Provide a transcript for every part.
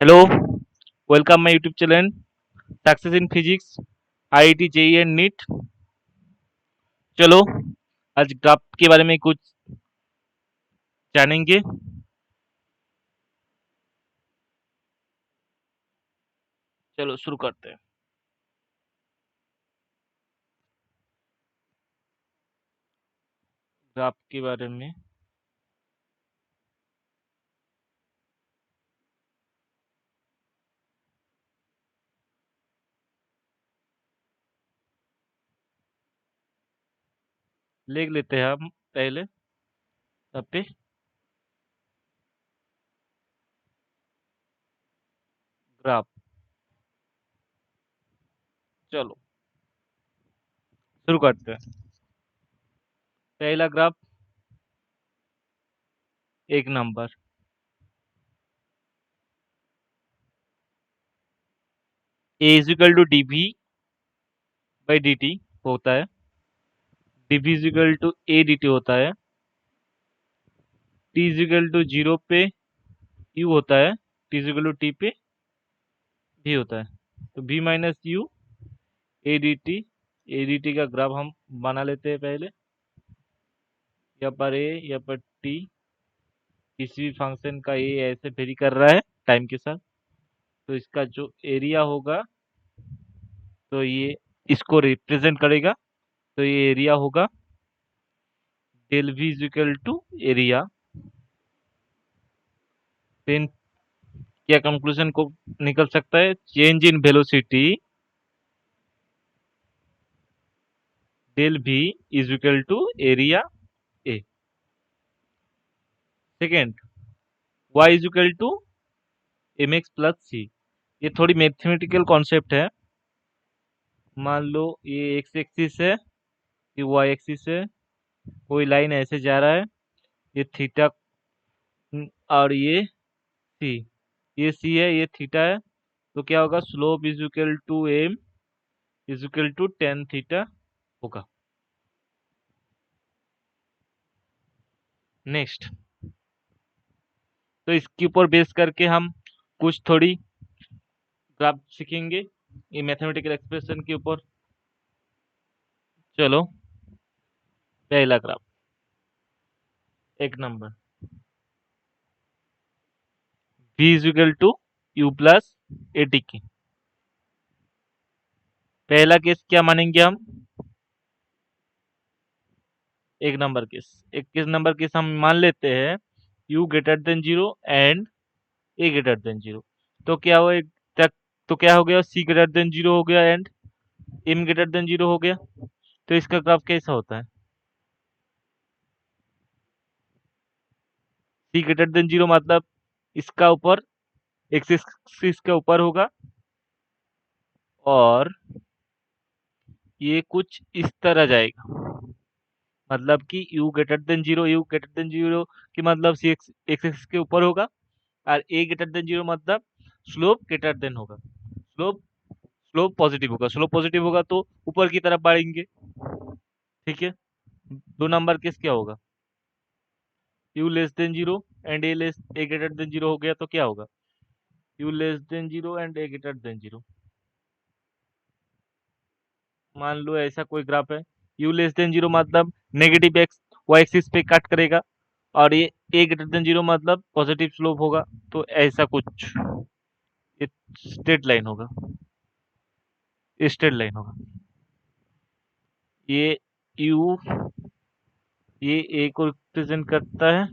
Hello, welcome my YouTube channel success in physics IIT JEE and NEET. चलो आज graph के बारे में कुछ जानेंगे। चलो शुरू करते हैं। ग्राफ के बारे में लिख लेते हैं हम पहले यहाँ पे। ग्राफ, चलो शुरू करते हैं। पहला ग्राफ, एक number. A is equal to D V by D T होता है। D V is equal to A D T होता है। T is equal to zero पे यू होता है। T is equal to T पे भी होता है। तो B minus U A D T का ग्राफ हम बना लेते हैं पहले। यहाँ पर ए, यहाँ पर टी, किसी भी फंक्शन का ए ऐसे वेरी कर रहा है टाइम के साथ। तो इसका जो एरिया होगा, तो ये इसको रिप्रेजेंट करेगा। तो ये एरिया होगा del V is equal to area. Then क्या कंक्लूजन को निकल सकता है? Change in velocity del V is equal to area A. Second, Y is equal to M X plus C. ये थोड़ी मैथमेटिकल कॉन्सेप्ट है। मान लो ये एक्स एक्सिस है, ये वाई एक्सिस है, कोई लाइन ऐसे जा रहा है, ये थीटा और ये सी है, ये थीटा है। तो क्या होगा? Slope is equal to M is equal to tan theta होगा। नेक्स्ट, तो इसके ऊपर बेस करके हम कुछ थोड़ी ग्राफ सीखेंगे ये मैथमेटिकल एक्सप्रेशन के ऊपर। चलो पहला ग्राफ, एक number. v is equal to U plus A T की। पहला केस क्या मानेंगे हम? एक नंबर केस। एक किस नंबर केस हम मान लेते हैं u greater than zero and A greater than zero. तो क्या हुआ तक? तो क्या हो गया? सी ग्रेटर देन जीरो हो गया and M greater than zero हो गया। तो इसका ग्राफ कैसा होता है? सी ग्रेटर देन जीरो मतलब इसका ऊपर एक्स एक्सिस के ऊपर होगा और ये कुछ इस तरह जाएगा। मतलब कि यू ग्रेटर देन जीरो की मतलब सी एक्स एक्सिस के ऊपर होगा और ए ग्रेटर देन जीरो मतलब स्लोप ग्रेटर देन होगा। स्लोप पॉजिटिव होगा। स्लोप पॉजिटिव होगा तो ऊपर की तरफ बढ़ेंगे। ठीक है। दो नंबर केस क्या होगा? You less than zero and A greater than zero हो गया तो क्या होगा? You less than zero and A greater than zero. मान लो ऐसा कोई ग्राफ है, यू लेस देन जीरो मतलब नेगेटिव एक्स वाई एक्सिस पे कट करेगा और ये ए ग्रेटर देन जीरो मतलब पॉजिटिव स्लोप होगा। तो ऐसा कुछ ये स्ट्रेट लाइन होगा। स्ट्रेट लाइन होगा। ये यू, ये ए को रिप्रेजेंट करता है।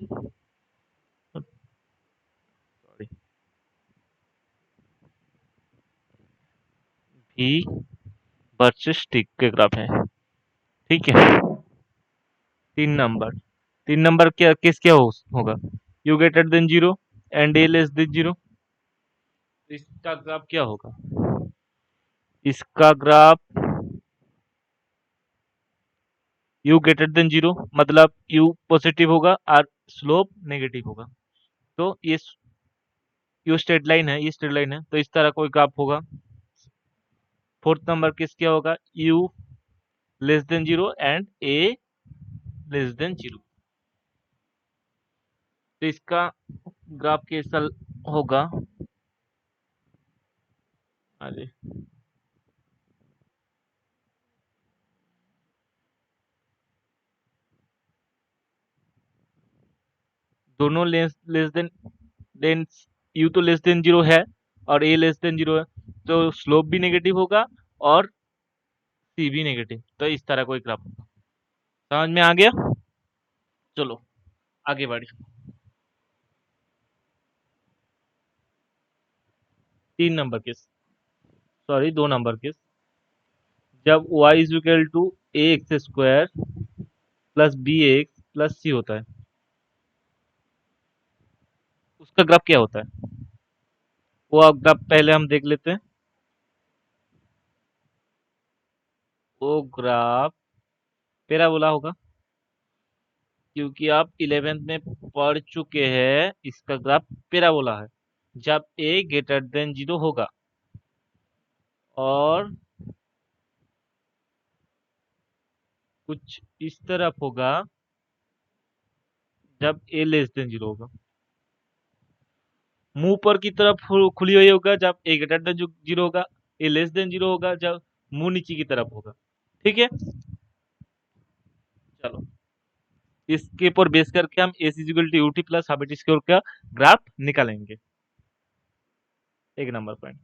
सॉरी, भी वर्सेस टिक के ग्राफ है। ठीक है। तीन नंबर, तीन नंबर क्या केस क्या होगा? You greater than zero and A less than zero. इसका ग्राफ क्या होगा? इसका graph you greater than zero मतलब यू पॉजिटिव होगा और स्लोप नेगेटिव होगा। तो ये यू स्ट्रेट लाइन है, ये स्ट्रेट लाइन है, तो इस तरह कोई ग्राफ होगा। फोर्थ नंबर केस क्या होगा? You less than zero and A less than zero. तो इसका ग्राफ कैसा होगा? हाँ जी, दोनों लेस देन यू तो लेस देन जीरो है और ए लेस देन जीरो है, तो स्लोप भी नेगेटिव होगा और सी भी नेगेटिव, तो इस तरह कोई ग्राफ होगा। समझ में आ गया? चलो आगे बढ़ी। 3 number case, sorry 2 number case. जब y is equal to A X square plus B X plus C होता है, उसका ग्राफ क्या होता है? वो अब ग्राफ पहले हम देख लेते हैं। वो ग्राफ पैराबोला होगा, क्योंकि आप 11th में पढ़ चुके हैं, इसका ग्राफ पैराबोला है। जब a ग्रेटर देन जीरो होगा और कुछ इस तरफ होगा जब a लेस देन जीरो होगा। मुंह ऊपर की तरफ खुली हुई होगा जब a ग्रेटर देन जीरो होगा, a लेस देन जीरो होगा जब मुंह नीचे की तरफ होगा। ठीक है, चलो इसके ऊपर बेस करके हम a equal to UT plus half T square का ग्राफ निकालेंगे। 1 नंबर पॉइंट।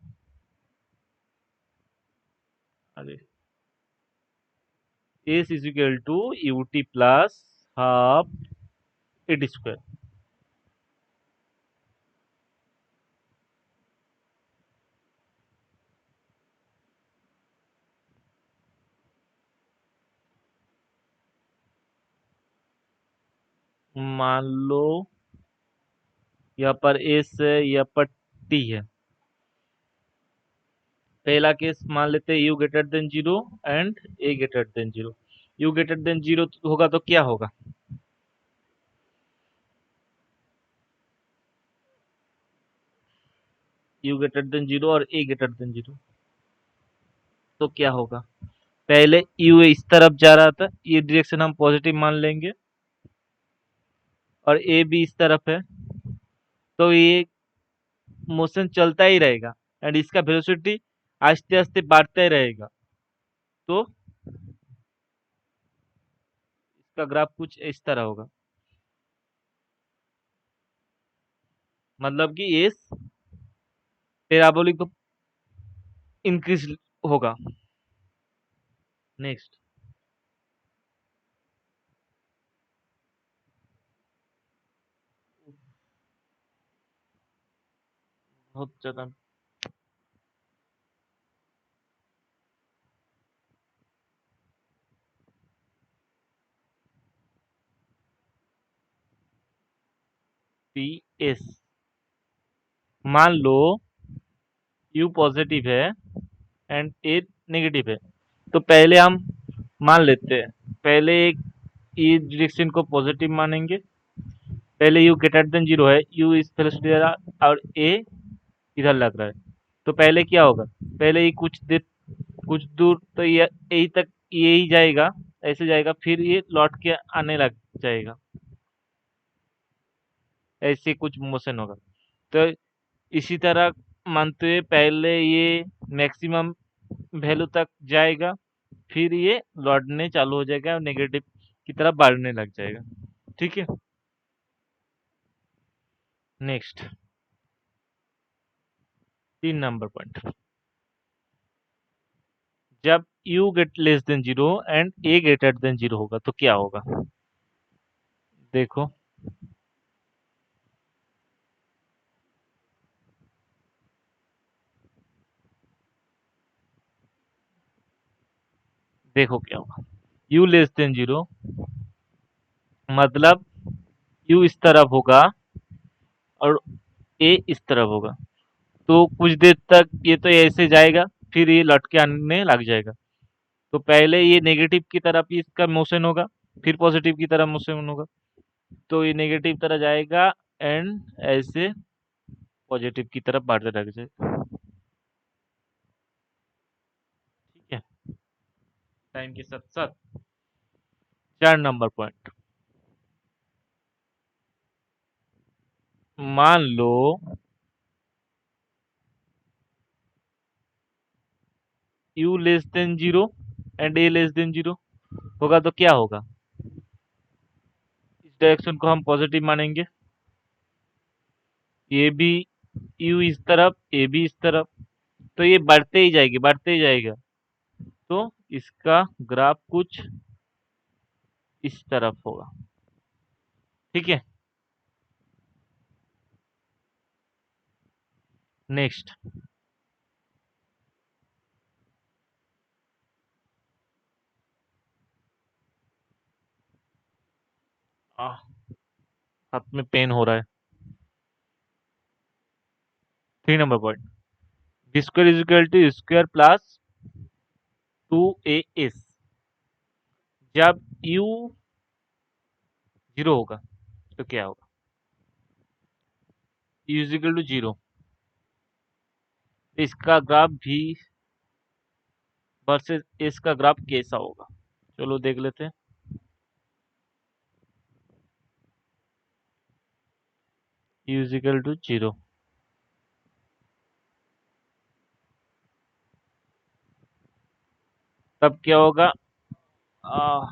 अरे a is equal to UT plus half A T square. मान लो यहाँ पर एस है, यहाँ पर टी है। पहला केस मान लेते हैं you greater than zero and A greater than zero. You greater than zero होगा तो क्या होगा? यू ग्रेटर देन जीरो और ए ग्रेटर देन जीरो, तो क्या होगा? पहले यू इस तरफ जा रहा था, ये डायरेक्शन हम पॉजिटिव मान लेंगे और ए भी इस तरफ है, तो ये मोशन चलता ही रहेगा एंड इसका वेलोसिटी आस्ते आस्ते बढ़ता ही रहेगा। तो इसका ग्राफ कुछ इस तरह होगा, मतलब कि ये पैराबोलिक इंक्रीज होगा। नेक्स्ट, बहुत ज्यादा पी एस। मान लो यू पॉजिटिव है एंड ए नेगेटिव है, तो पहले हम मान लेते हैं, पहले एक ये डायरेक्शन को पॉजिटिव मानेंगे। पहले यू ग्रेटर देन जीरो है, यू इस वेलोसिटी और ए इधर लग रहा है, तो पहले क्या होगा? पहले ये कुछ दूर तो ये यही तक यही जाएगा, ऐसे जाएगा, फिर ये लौट के आने लग जाएगा, ऐसे कुछ मोशन होगा। तो इसी तरह मानते हुए पहले ये मैक्सिमम वैल्यू तक जाएगा, फिर ये लौटने चालू हो जाएगा और नेगेटिव की तरफ बढ़ने लग जाएगा। ठीक है, नेक्स्ट 3 नंबर पॉइंट। जब you get less than zero and A greater than zero होगा तो क्या होगा? देखो, देखो क्या होगा। यू लेस देन जीरो मतलब यू इस तरफ होगा और ए इस तरफ होगा, तो कुछ देर तक ये तो ऐसे जाएगा, फिर ये लौट के आने लग जाएगा। तो पहले ये नेगेटिव की तरफ ही इसका मोशन होगा, फिर पॉजिटिव की तरफ मोशन होगा, तो ये नेगेटिव तरह जाएगा एंड ऐसे पॉजिटिव की तरफ बढ़ते लग जाए। ठीक है, टाइम के साथ साथ। 4 नंबर पॉइंट। मान लो u less than 0 and a less than 0 होगा तो क्या होगा? इस डायरेक्शन को हम पॉजिटिव मानेंगे, ये भी u इस तरफ, ए भी इस तरफ, तो ये बढ़ते ही जाएगी, बढ़ते ही जाएगा। तो इसका ग्राफ कुछ इस तरफ होगा। ठीक है, नेक्स्ट। हाथ में पेन हो रहा है। 3 number point, B square is equal to square plus 2as। जब u 0 होगा तो क्या होगा? u इज इक्वल टू 0, इसका ग्राफ भी वर्सेस s का ग्राफ कैसा होगा? चलो देख लेते हैं। u इज इक्वल टू 0, तब क्या होगा? आ,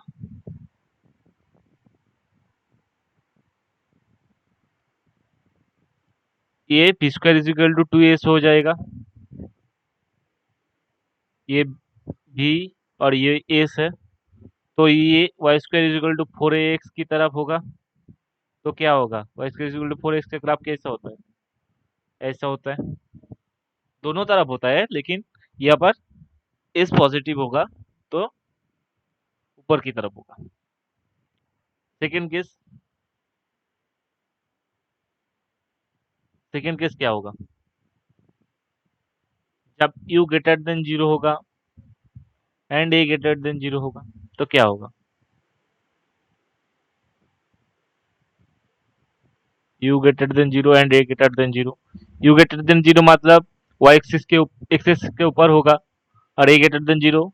ये P square is equal to 2s हो जाएगा, ये भी, और ये s है, तो ये Y square is equal to 4ax की तरफ होगा। तो क्या होगा? Y square is equal to 4x का ग्राफ कैसा होता है? ऐसा होता है, दोनों तरफ होता है, लेकिन यहाँ पर s पॉजिटिव होगा तो ऊपर की तरफ होगा। सेकंड केस, सेकंड केस क्या होगा? जब u ग्रेटर देन 0 होगा एंड a ग्रेटर देन 0 होगा तो क्या होगा? u greater than 0 and a greater than 0। u greater than 0 मतलब y एक्सिस के ऊपर होगा, और a ग्रेटर देन 0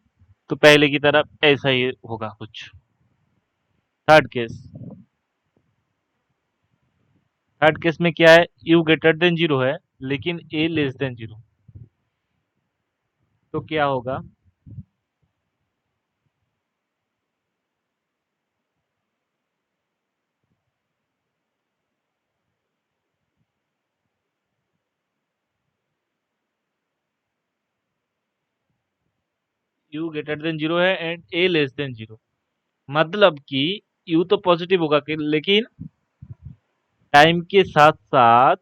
तो पहले की तरफ ऐसा ही होगा कुछ। थर्ड केस, थर्ड केस में क्या है? u ग्रेटर देन 0 है लेकिन a लेस देन 0, तो क्या होगा? u ग्रेटर देन 0 है एंड a लेस देन 0, मतलब कि u तो पॉजिटिव होगा लेकिन टाइम के साथ साथ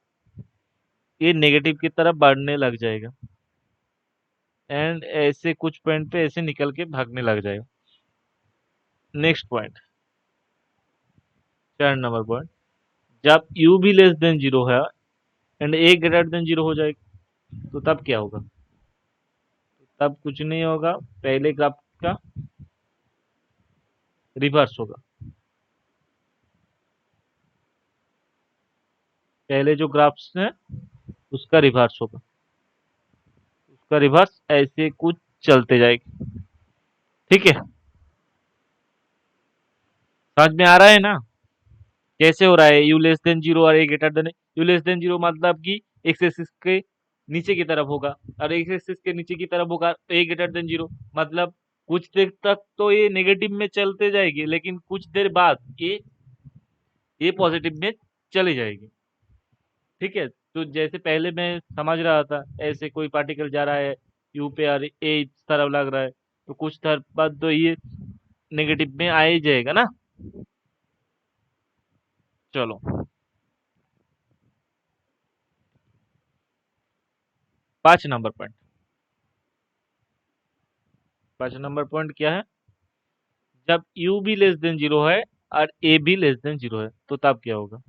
ये नेगेटिव की तरफ बढ़ने लग जाएगा, एंड ऐसे कुछ पॉइंट पे ऐसे निकल के भागने लग जाएगा। नेक्स्ट पॉइंट, 4 नंबर पॉइंट, जब u भी लेस देन 0 है एंड a ग्रेटर देन 0 हो जाएगा तो तब क्या होगा? तब कुछ नहीं होगा, पहले ग्राफ का रिवर्स होगा। पहले जो ग्राफ्स हैं उसका रिवर्स होगा, उसका रिवर्स ऐसे कुछ चलते जाएगा। ठीक है, समझ में आ रहा है ना कैसे हो रहा है? यू लेस देन 0 और A greater than, U less than 0 मतलब कि एक्स एक्सिस के नीचे की तरफ होगा, और एक्स एक्सिस के नीचे की तरफ होगा ए ग्रेटर देन 0, मतलब कुछ देर तक तो ये नेगेटिव में चलते जाएगी, लेकिन कुछ देर बाद ये पॉजिटिव में चली जाएगी। ठीक है, तो जैसे पहले मैं समझ रहा था ऐसे कोई पार्टिकल जा रहा है यू पे और ए इस तरफ लग रहा है, तो कुछ देर बाद तो ये नेगेटिव में आ ही जाएगा ना। चलो, 5 नंबर पॉइंट, 5 नंबर पॉइंट क्या है? जब u भी लेस देन 0 है और a भी लेस देन 0 है तो तब क्या होगा?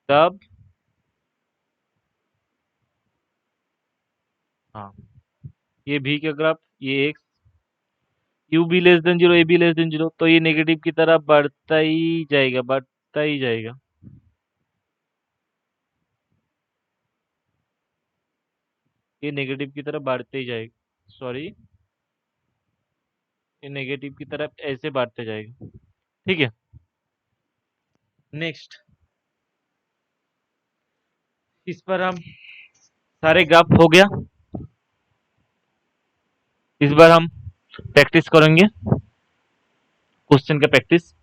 तब, हाँ, ये भी का ग्राफ, ये x, u भी लेस देन 0, a भी लेस देन 0, तो ये नेगेटिव की तरफ बढ़ता ही जाएगा, बढ़ता ही जाएगा। ये नेगेटिव की तरफ बढ़ते ही जाएगा, सॉरी, ये नेगेटिव की तरफ ऐसे बढ़ते जाएगा। ठीक है, नेक्स्ट इस पर हम सारे ग्राफ हो गया। इस बार हम प्रैक्टिस करेंगे, क्वेश्चन का प्रैक्टिस।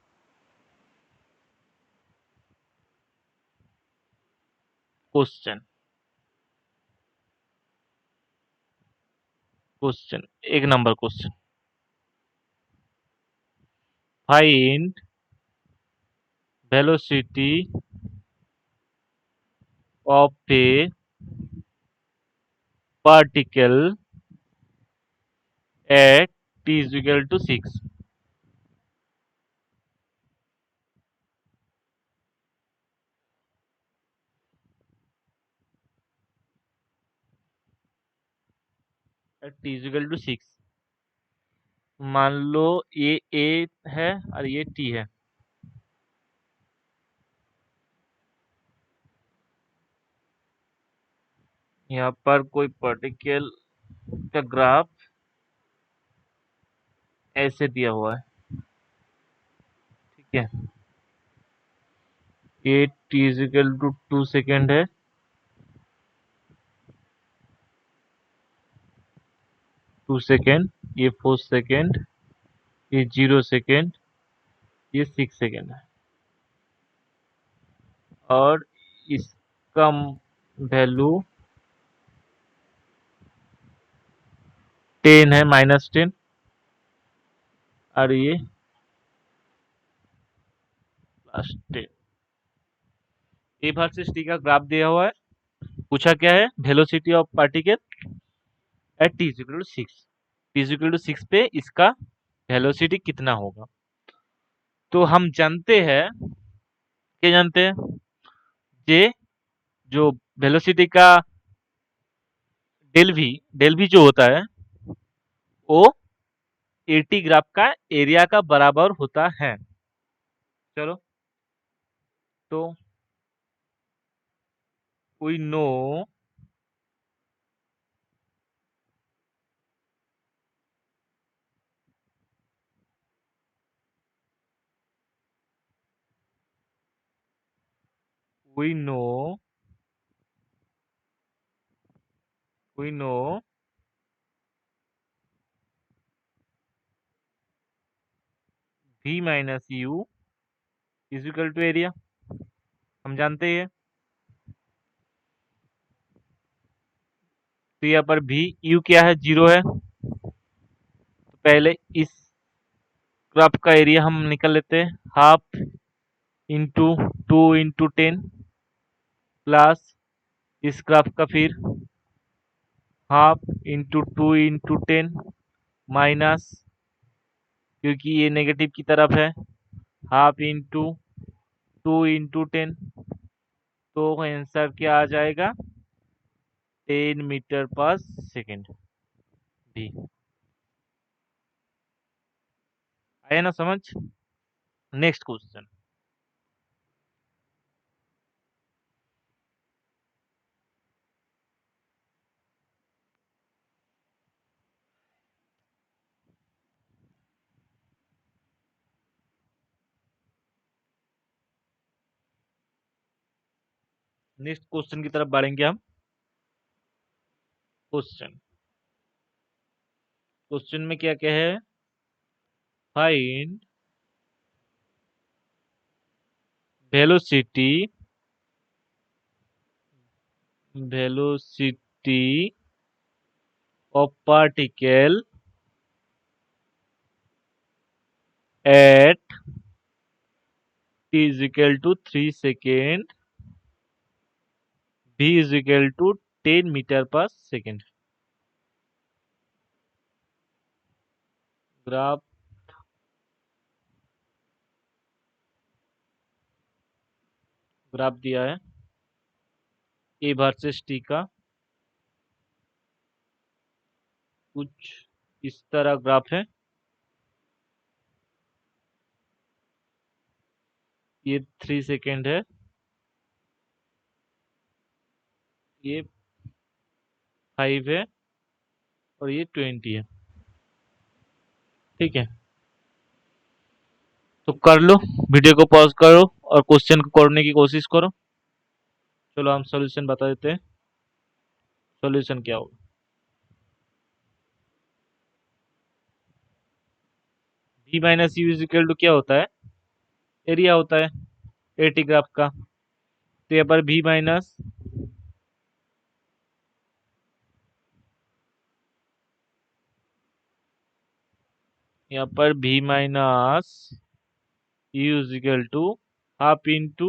क्वेश्चन क्वेश्चन एक number question, find velocity of a particle at t is equal to 6। At t is equal to 6, मान लो ये a है और ये t है। यहाँ पर कोई पार्टिकल का ग्राफ ऐसे दिया हुआ है, ठीक है। ये t is equal to 2 second है, 2 सेकेंड, ये 4 सेकेंड, ये 0 सेकेंड, ये 6 सेकेंड है, और इसका वैल्यू 10 है, -10, और ये +10। ए वर्सेस टी का ग्राफ दिया हुआ है, पूछा क्या है, velocity of particle at T equal to 6। T equal to 6 पे इसका वेलोसिटी कितना होगा। तो हम जानते हैं, क्या जानते हैं, ये जो वेलोसिटी का डेल भी जो होता है वो एटी ग्राफ का एरिया का बराबर होता है। चलो, तो we know we know we know v minus U is equal to area, हम जानते हैं। तो यहाँ पर भी यू क्या है, 0 है। तो पहले इस ग्राफ का एरिया हम निकल लेते हैं, हाफ इंटू 2 × 10 प्लस इस ग्राफ का फिर हाफ इंटू 2 × 10 माइनस, क्योंकि ये नेगेटिव की तरफ है, हाफ इंटू 2 × 10। तो आंसर क्या आ जाएगा, 10 मीटर पर सेकेंड भी। आया ना समझ। नेक्स्ट क्वेश्चन, नेक्स्ट क्वेश्चन की तरफ बढ़ेंगे हम। क्वेश्चन क्वेश्चन में क्या क्या है, find velocity velocity of particle at t is equal to 3 second, v is equal to 10 meter पर सेकेंड। ग्राफ ग्राफ दिया है ए वर्सेस टी का, कुछ इस तरह ग्राफ है। ये 3 सेकेंड है, ये 5 है, और ये 20 है, ठीक है। तो कर लो, वीडियो को पॉज करो और क्वेश्चन को करने की कोशिश करो। चलो हम सॉल्यूशन बता देते हैं। सॉल्यूशन क्या होगा? v minus U is equal to क्या होता है? एरिया होता है एटी ग्राफ का। तो यहाँ पर v minus U is equal to half into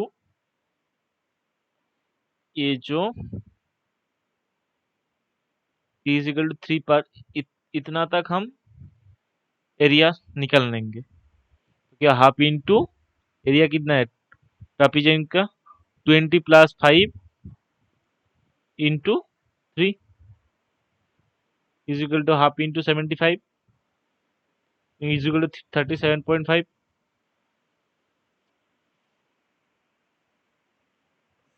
ये जो t इज इक्वल टू 3 पर इतना तक हम एरिया निकाल लेंगे। तो क्या हाफ इंटू एरिया कितना है ट्रापीजोइड का 20 plus 5 into 3 is equal to half into 75 is equal to 37.5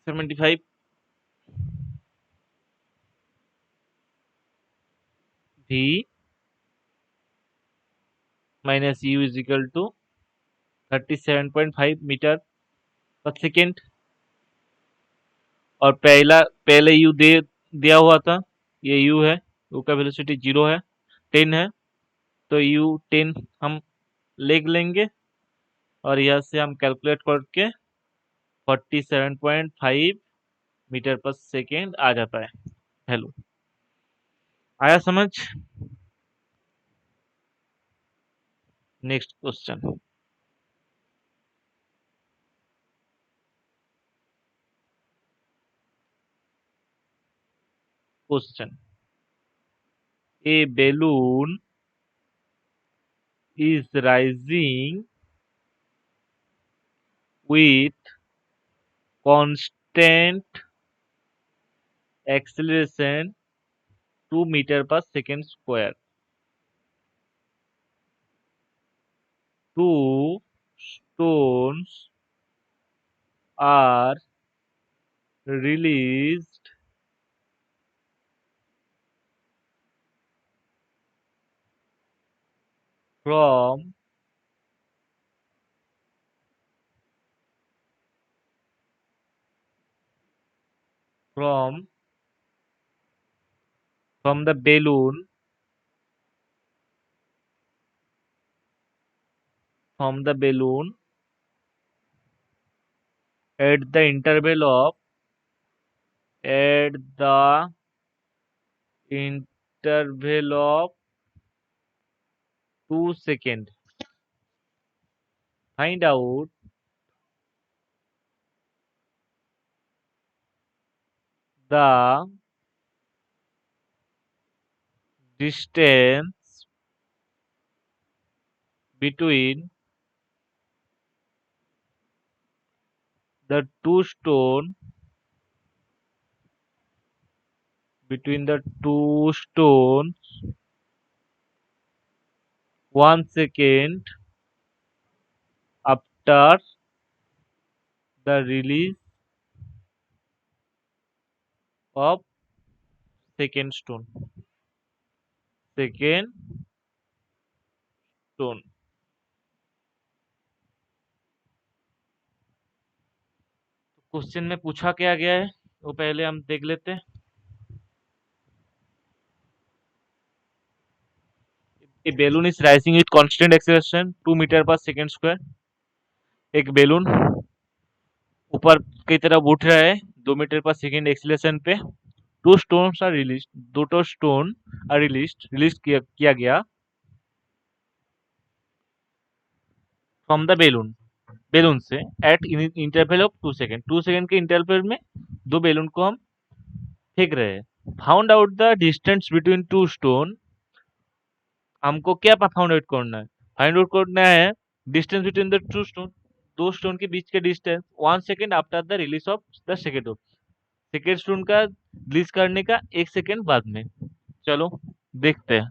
75 v minus U is equal to 37.5 meter पर सेकेंड। और पहले यू दिया हुआ था, ये यू है, यू का वेलोसिटी 0 है, 10 है। तो यू 10 हम लिख लेंगे और यहाँ से हम कैलकुलेट करके 47.5 मीटर पर सेकेंड आ जाता है। हेलो, आया समझ? Next question. Question, a balloon is rising with constant acceleration 2 meter per second square. Two stones are released from from from the balloon from the balloon at the interval of at the interval of 2 seconds. Find out the distance between the two stone between the two stones 1 second after the release of second stone. Second stone. Question में पूछा क्या गया है वो पहले हम देख लेते हैं। A balloon is rising with constant acceleration 2 metre पर सेकेंड स्क्वायर। एक बेलून ऊपर की तरफ उठ रहा है 2 मीटर पर सेकेंड एक्सीलरेशन पे। टू स्टोन्स आर रिलीज, दो स्टोन आर रिलीज किया गया फ्रॉम द बेलून, बेलून से eight interval of 2 second, 2 second के इंटरवल में दो बेलून को हम फेंक रहे हैं। Found out the distance between two stone. हमको क्या फाउंड आउट करना है? फाइंड आउट करना है distance between the two stone, दो स्टोन के बीच के distance 1 second after the release of the second second stone का रिलीज करने का 1 सेकेंड बाद में। चलो देखते हैं।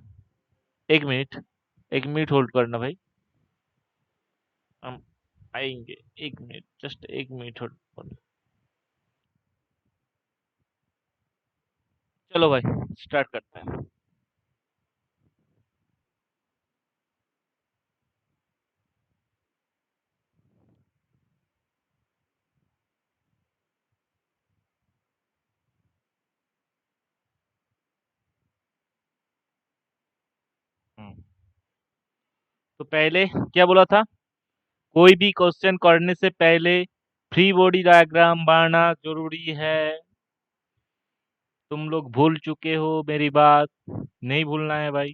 1 मिनट, 1 मिनट होल्ड करना भाई, हम आएंगे। 1 मिनट, जस्ट 1 मिनट होल्ड करना। चलो भाई स्टार्ट करते हैं। तो पहले क्या बोला था, कोई भी क्वेश्चन करने से पहले फ्री बॉडी डायग्राम बनाना जरूरी है। तुम लोग भूल चुके हो मेरी बात, नहीं भूलना है भाई।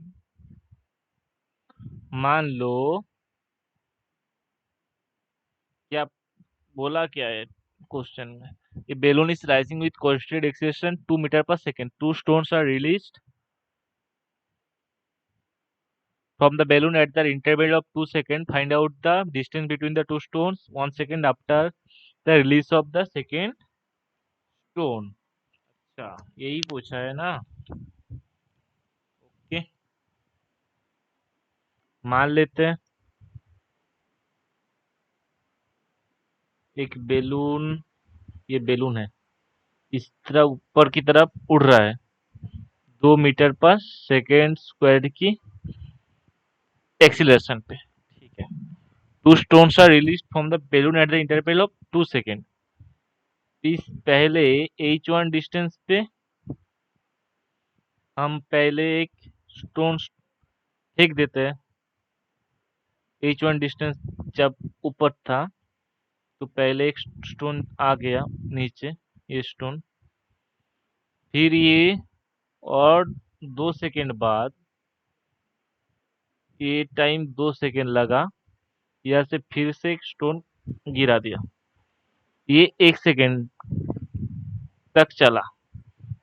मान लो, क्या बोला क्या है क्वेश्चन में, a balloon is rising with constant acceleration 2 meter per second. Two stones are released from the balloon at the interval of 2 seconds. Find out the distance between the two stones 1 second after the release of the second stone. अच्छा, यही पूछा है ना। Okay, मान लेते हैं एक balloon, ये बेलून है, इस तरह ऊपर की तरफ उड़ रहा है 2 मीटर पर सेकेंड स्क्वायर की एक्सीलरेशन पे। ठीक है, two stones are release from the balloon at the interval of 2 second. इस पहले h1 डिस्टेंस पे हम पहले एक स्टोन फेंक देते हैं। h1 डिस्टेंस जब ऊपर था तो पहले एक स्टोन आ गया नीचे, ये स्टोन, फिर ये, और 2 सेकेंड बाद, ये टाइम 2 सेकेंड लगा, यहाँ से फिर से एक स्टोन गिरा दिया, ये 1 सेकेंड तक चला।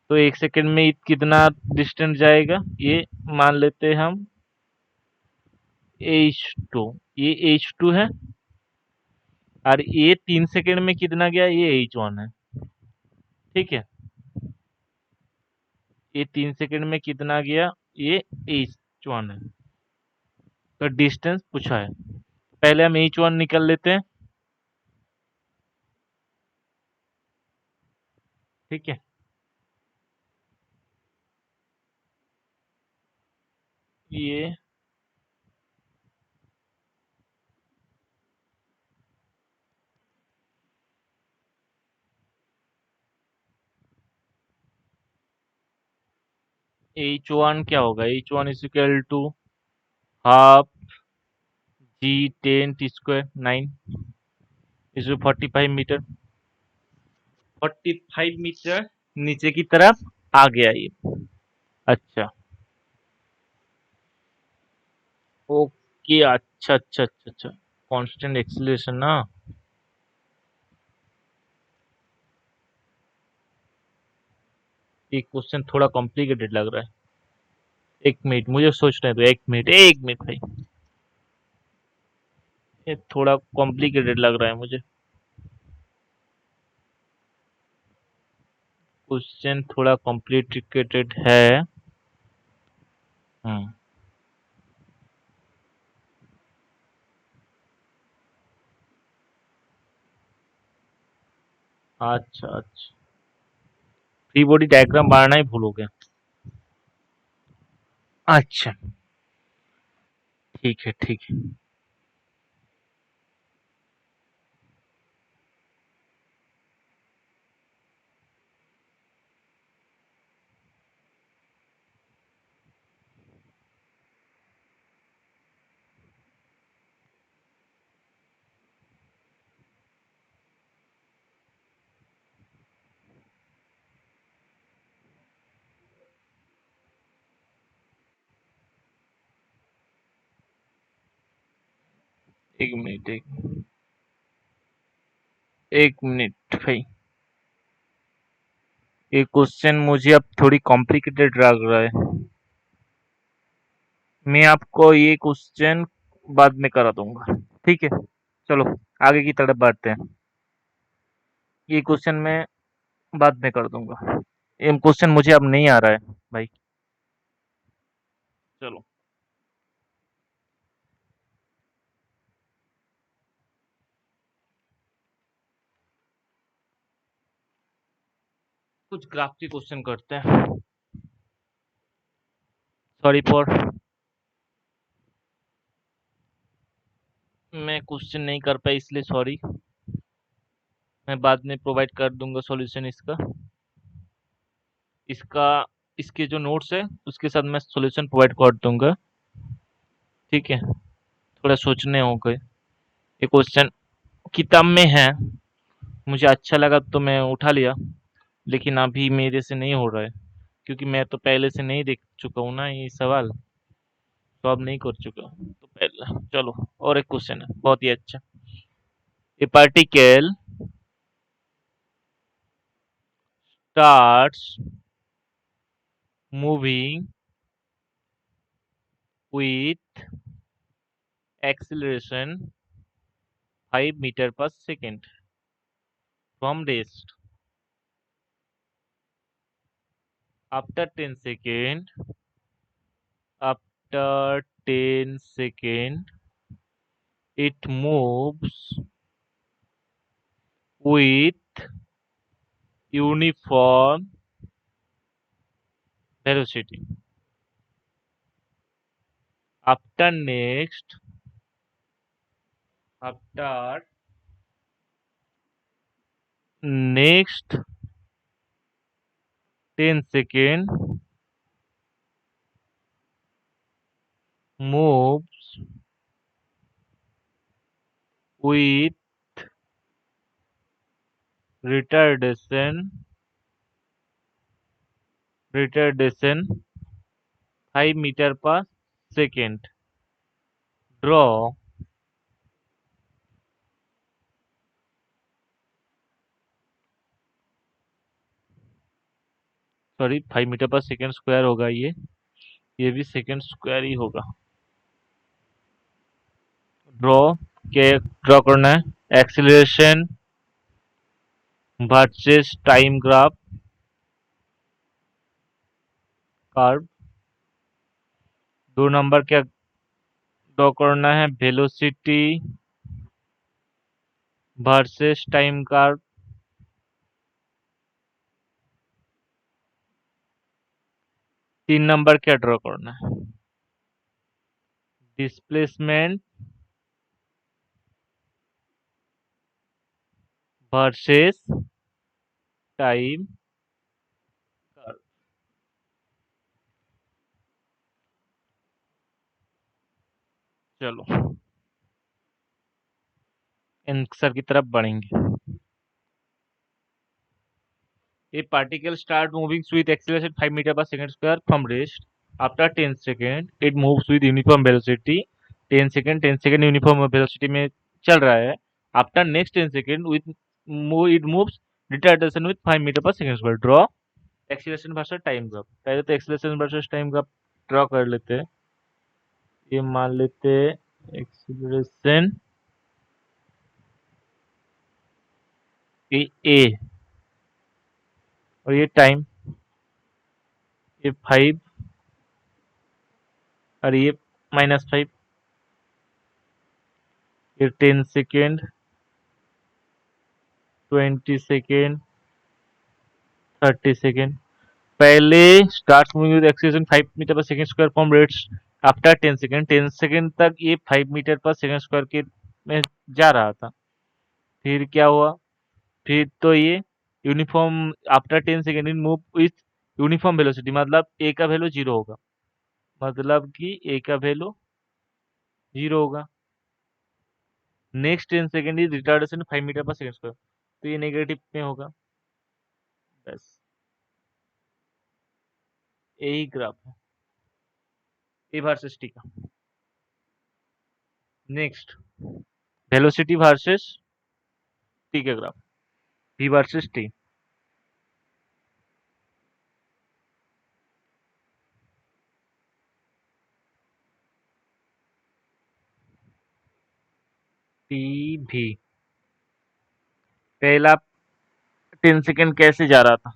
तो 1 सेकेंड में कितना डिस्टेंस जाएगा, ये मान लेते हैं हम h2, ये h2 है, और ये 3 सेकेंड में कितना गया, ये h1 है। ठीक है, ये 3 सेकेंड में कितना गया, ये h1 है। तो डिस्टेंस पूछा है, पहले हम h1 निकल लेते हैं। ठीक है, ये h1 क्या होगा, h1 is equal to half g10 t² 9 इज 45 मीटर। 45 मीटर नीचे की तरफ आ गया ये। अच्छा, ओके, अच्छा अच्छा अच्छा अच्छा, कांस्टेंट एक्सीलरेशन ना। ये क्वेश्चन थोड़ा कॉम्प्लिकेटेड लग रहा है। एक मिनट मुझे सोचने दो, एक मिनट भाई, ये थोड़ा कॉम्प्लिकेटेड लग रहा है मुझे। क्वेश्चन थोड़ा कॉम्प्लिकेटेड है। हम्म, अच्छा अच्छा, फ्री बॉडी डायग्राम बनाना ही भूल हो गया। अच्छा, ठीक है ठीक है। एक मिनट भाई, ये क्वेश्चन मुझे अब थोड़ी कॉम्प्लिकेटेड लग रहा है। मैं आपको ये क्वेश्चन बाद में करा दूंगा। ठीक है, चलो आगे की तरफ बढ़ते हैं। ये क्वेश्चन मैं बाद में कर दूंगा, ये क्वेश्चन मुझे अब नहीं आ रहा है भाई। चलो, कुछ ग्राफ के क्वेश्चन करते हैं। सॉरी फॉर, मैं क्वेश्चन नहीं कर पाई इसलिए सॉरी। मैं बाद में प्रोवाइड कर दूंगा सॉल्यूशन इसका। इसका इसके जो नोट्स है उसके साथ मैं सॉल्यूशन प्रोवाइड कर दूंगा। ठीक है, थोड़ा सोचने हो गए। ये क्वेश्चन किताब में है, मुझे अच्छा लगा तो मैं उठा लिया, लेकिन अभी मेरे से नहीं हो रहा है, क्योंकि मैं तो पहले से नहीं देख चुका हूँ ना ये सवाल, तो अब नहीं कर चुका हूँ। तो पहले चलो, और एक क्वेश्चन है बहुत ही अच्छा। ए particle starts moving with acceleration 5 meter per second from rest. After 10 second, after 10 second, it moves with uniform velocity. After after next 10 second, moves with retardation 5 meter per second. Draw sorry 5 metre पर second square होगा ये भी second square ही होगा। Draw के draw करना है acceleration versus time graph curve. 2 number क्या draw करना है velocity versus time curve. 3 number क्या ड्रॉ करना है डिस्प्लेसमेंट वर्सेस टाइम कर्व। चलो आंसर की तरफ बढ़ेंगे। A particle start moving with acceleration 5 meter per second square from rest. After 10 second, it moves with uniform velocity. 10 second uniform velocity में चल रहा है. After next 10 second, it moves retardation with 5 meter per second square. Draw acceleration versus time graph. पहले तो acceleration versus time graph draw कर लेते हैं. ये मान लेते हैं acceleration ये a और ये टाइम ये 5 और ये -5 ये 10 सेकेंड 20 सेकेंड 30 सेकेंड। पहले start moving with acceleration 5 metre पर सेकंड स्क्वायर फ्रॉम रेट्स आफ्टर 10 सेकेंड तक ये 5 मीटर पर सेकंड स्क्वायर के में जा रहा था। फिर क्या हुआ, फिर तो ये uniform after 10 second in move with uniform velocity, मतलब ए का वैल्यू जीरो होगा, मतलब कि ए का वैल्यू जीरो होगा। Next 10 second is retardation 5 metre पर सेकंड स्क्वायर, तो ये नेगेटिव में होगा। बस यही ग्राफ है ए वर्सेस टी का। नेक्स्ट वेलोसिटी वर्सेस टी का graph, V versus T. T भी पहला 10 सेकेंड कैसे जा रहा था,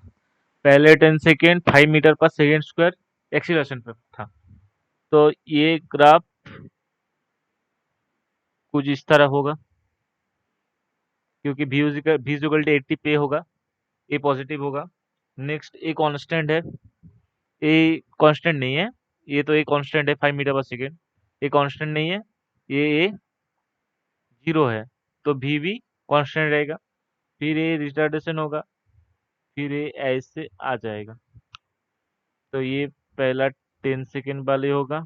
पहले 10 सेकेंड 5 मीटर पर सेकेंड स्क्वायर एक्सीलरेशन पे था, तो ये ग्राफ कुछ इस तरह होगा, क्योंकि v इक्वल टू 80 पे होगा, ए पॉजिटिव होगा। नेक्स्ट ए कांस्टेंट है, ए कांस्टेंट नहीं है, ये तो ए कांस्टेंट है 5 मीटर पर सेकेंड, ए कांस्टेंट नहीं है, ये ए जीरो है, तो वी भी कांस्टेंट रहेगा। फिर ये रिटार्डेशन होगा, फिर ये ऐसे आ जाएगा, तो ये पहला 10 सेकेंड वाले होगा,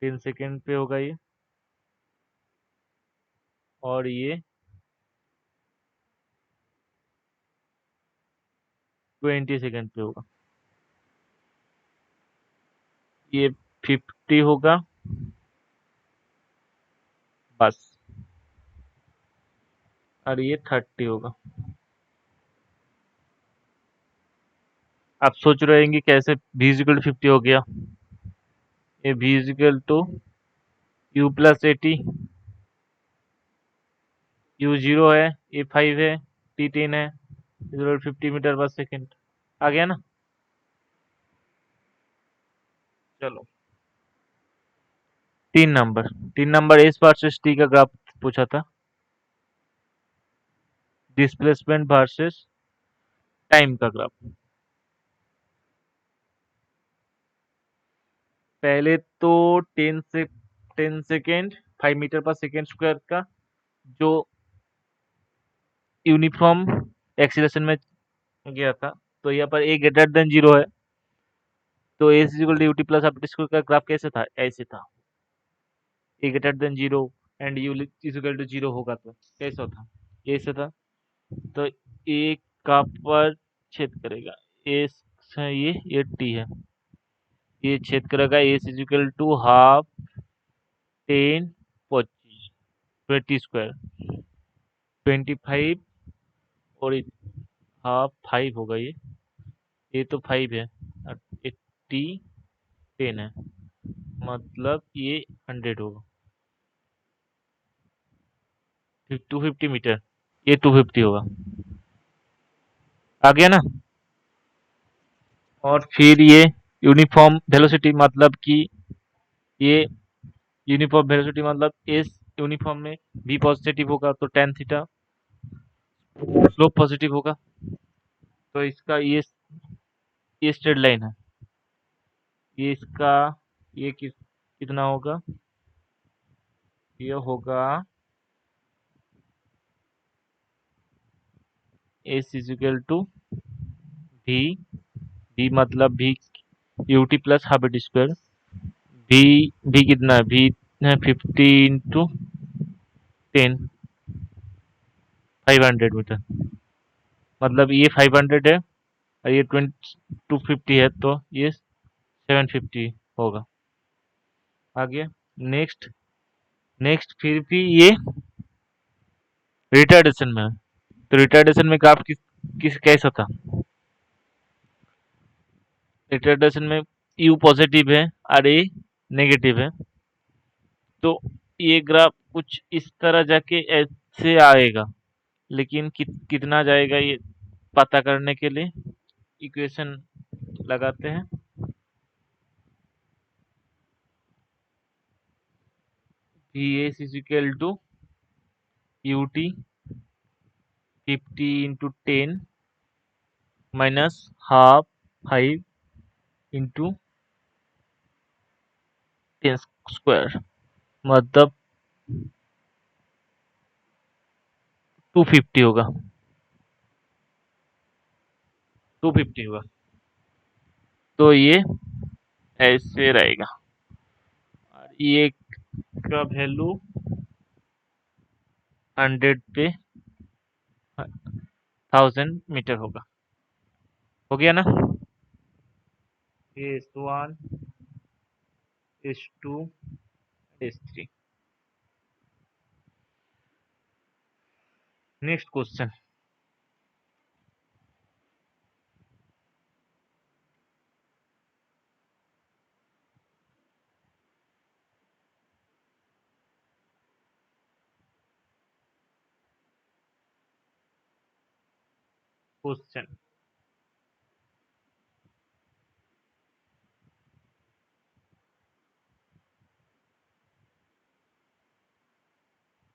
10 सेकंड पे होगा ये, और ये 20 सेकंड पे होगा। ये 50 होगा बस, और ये 30 होगा। आप सोच रहे होंगे कैसे v इक्वल टू 50 हो गया। ये v equal to u plus 80, u 0 है, a 5 है, t 10 है, 50 मीटर पर सेकेंड। आ गया ना। चलो, 3 नंबर एस वर्सेस टी का ग्राफ पूछा था, डिस्प्लेसमेंट वर्सेस टाइम का ग्राफ। पहले तो 10 सेकेंड 5 मीटर पर सेकेंड स्क्वायर का जो यूनिफॉर्म एक्सीलरेशन में गया था, तो यहाँ पर ए ग्रेटर देन 0 है, तो A equal to UT plus half square का ग्राफ कैसे था, ऐसे था। A greater than 0 and U equal to 0 होगा तो कैसा था, ऐसे था। तो ए का पर छेद करेगा, ए ये टी है, ये छेद करेगा ए इक्वल टू हाफ 10 25 20 स्क्वायर 25, और हाफ 5 होगा ये तो 5 है, और ये टी 10 है, मतलब ये 100 होगा। 250 मीटर, ये 250 होगा। आ गया ना। और फिर ये यूनिफॉर्म वेलोसिटी, मतलब कि ये यूनिफॉर्म वेलोसिटी मतलब एस यूनिफॉर्म में v पॉजिटिव होगा तो tan थीटा, स्लोप पॉजिटिव होगा, तो इसका ये स्ट्रेट लाइन है, ये इसका ये कितना होगा, ये होगा S is equal to V, V मतलब V UT plus half AT square, V V कितना है, वी है 50 इंटू 10, 500 मीटर, मतलब ये 500 है और ये 250 है, तो ये 750 होगा। आगे नेक्स्ट, फिर भी ये रिटार्डेशन में है, तो रिटार्डेशन में ग्राफ किस कैसा था। रिटार्डेशन में यू पॉजिटिव है और ए नेगेटिव है, तो ये ग्राफ कुछ इस तरह जाके ऐसे आएगा, लेकिन कितना जाएगा ये पता करने के लिए इक्वेशन लगाते हैं। V S is equal to U T 50 into 10 minus half 5 into 10 square, मतलब 250 होगा, 250 होगा, तो ये ऐसे रहेगा, और ये का वैल्यू 100 पे 1000 मीटर होगा। हो गया ना। S one, S two, S three. Next question. Question,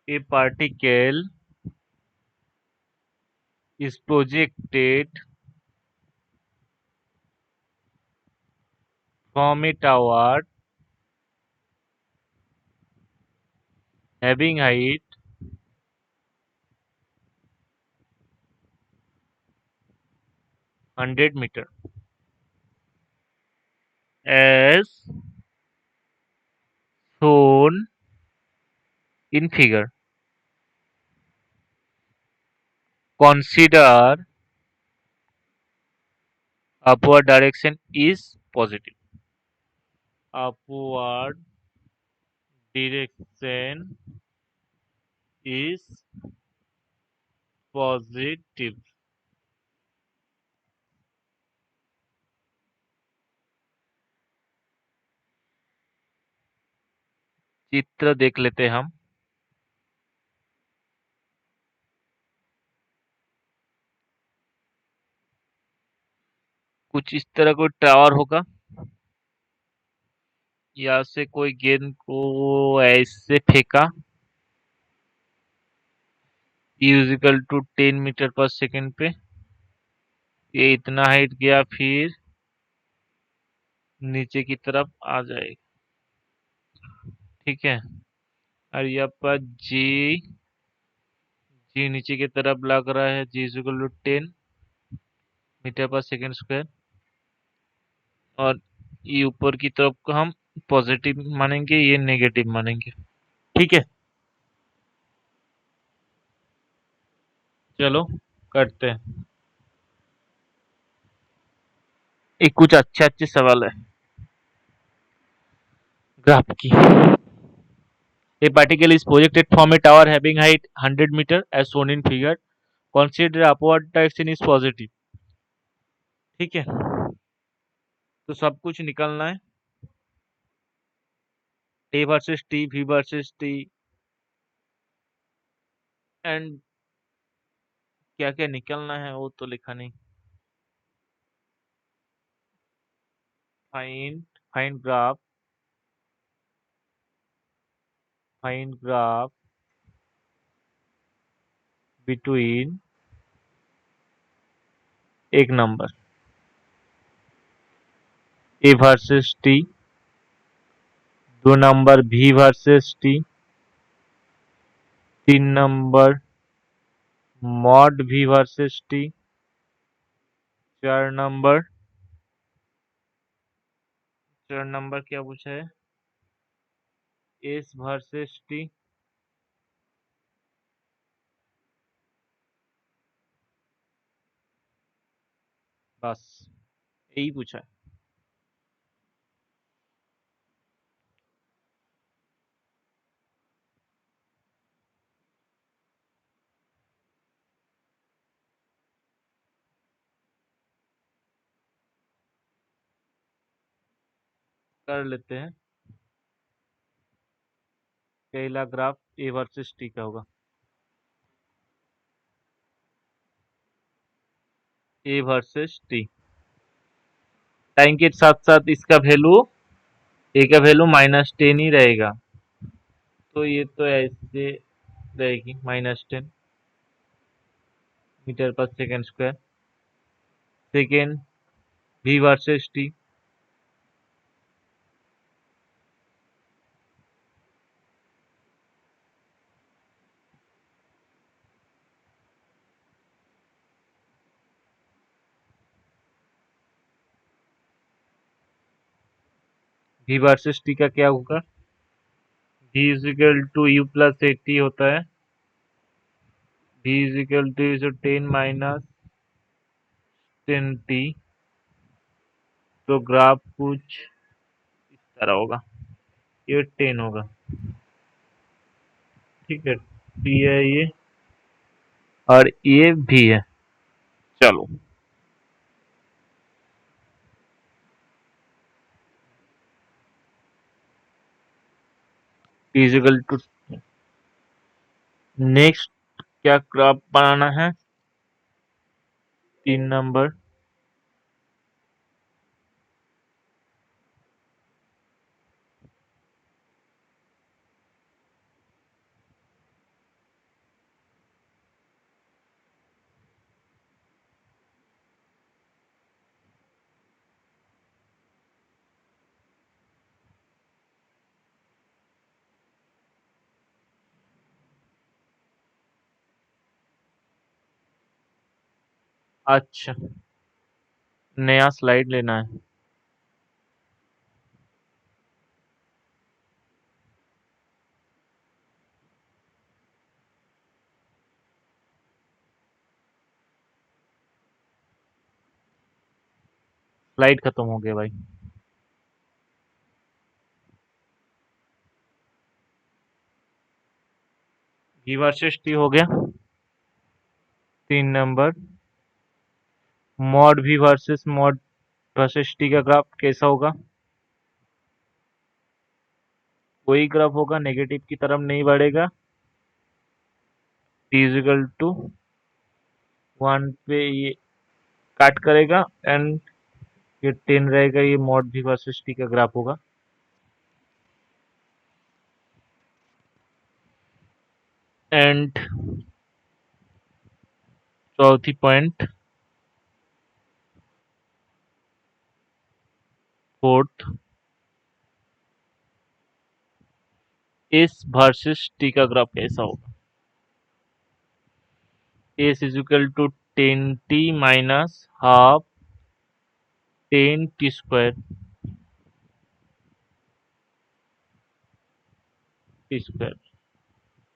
a particle is projected from a tower having height 100 meter as shown in figure. Consider upward direction is positive. Upward direction is positive. चित्र देख लेते हैं हम। कुछ इस तरह कोई tower होगा। यहाँ से कोई गेंद को ऐसे फेंका। इक्वल टू 10 मीटर पर सेकंड पे ये इतना हाइट गया, फिर नीचे की तरफ आ जाएगा। ठीक है। और यहाँ पर जी जी नीचे की तरफ लग रहा है। जी इक्वल टू 10 मीटर पर सेकंड स्क्वायर। और ये ऊपर की तरफ को हम पॉजिटिव मानेंगे, ये नेगेटिव मानेंगे। ठीक है, चलो करते हैं। एक कुछ अच्छे अच्छे सवाल है ग्राफ की। A particle is projected from a tower having height 100 meter as shown in figure. Consider upward direction is positive. ठीक है, तो सब कुछ निकलना है। A versus T, V versus T and क्या क्या निकलना है वो तो लिखा नहीं। Find find graph find graph between एक नंबर A वर्सेस T, दो नंबर V वर्सेस T, तीन number mod V versus T, चार नंबर क्या पूछा है, S वर्सेस T, बस यही पूछा है। कर लेते हैं। पहला ग्राफ ए वर्सेस टी का होगा। ए वर्सेस टी, टाइम के साथ साथ इसका वैल्यू ए का वैल्यू -10 ही रहेगा, तो ये तो ऐसे रहेगी -10 मीटर पर second square. Second V versus T, V versus T का क्या होगा, v is equal to U plus 80 होता है। v is equal to 10 minus 10t, तो ग्राफ कुछ इस तरह होगा, ये 10 होगा। ठीक है, t है ये और ये भी है। चलो t is equal to, next क्या ग्राफ बनाना है, 3 नंबर। अच्छा, नया स्लाइड लेना है। स्लाइड खत्म हो गया भाई। V वर्सेस T हो गया। 3 number, mod V versus T का ग्राफ कैसा होगा? वही ग्राफ होगा, नेगेटिव की तरफ नहीं बढ़ेगा। T इजिकल टू 1 पे ये काट करेगा एंड ये 10 रहेगा। ये मॉड V वर्सेस T का ग्राफ होगा। एंड चौथी point, fourth, S versus T का ग्राफ कैसा होगा? S is equal to 10t minus half 10t square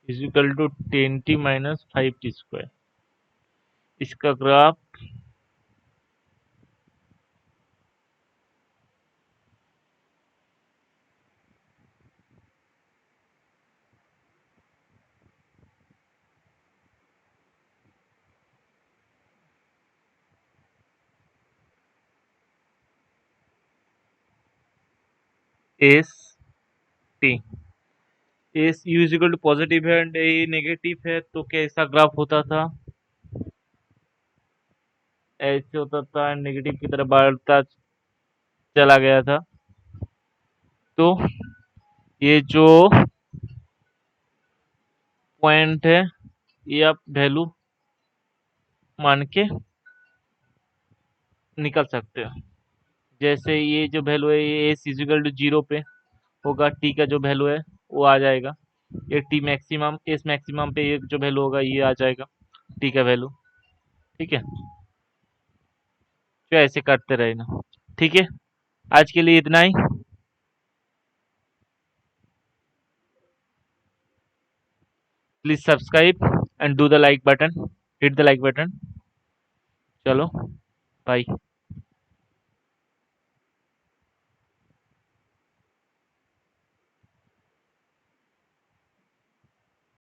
is equal to 10t minus 5t square. इसका graph S T, S U is equal to positive है and A negative है, तो कैसा graph होता था? ऐसे होता था, नेगेटिव की तरफ बढ़ता चला गया था। तो ये जो पॉइंट है ये आप वैल्यू मान के निकल सकते हो। जैसे ये जो वैल्यू है ये एस इजिकल टू 0 पे होगा, टी का जो वैल्यू है वो आ जाएगा। ये टी मैक्सिमम, एस मैक्सिमम पे ये जो वैल्यू होगा ये आ जाएगा, टी का वैल्यू। ठीक है, तो ऐसे करते रहना। ठीक है, आज के लिए इतना ही। Please subscribe and do the like button, hit the like button. चलो, बाय।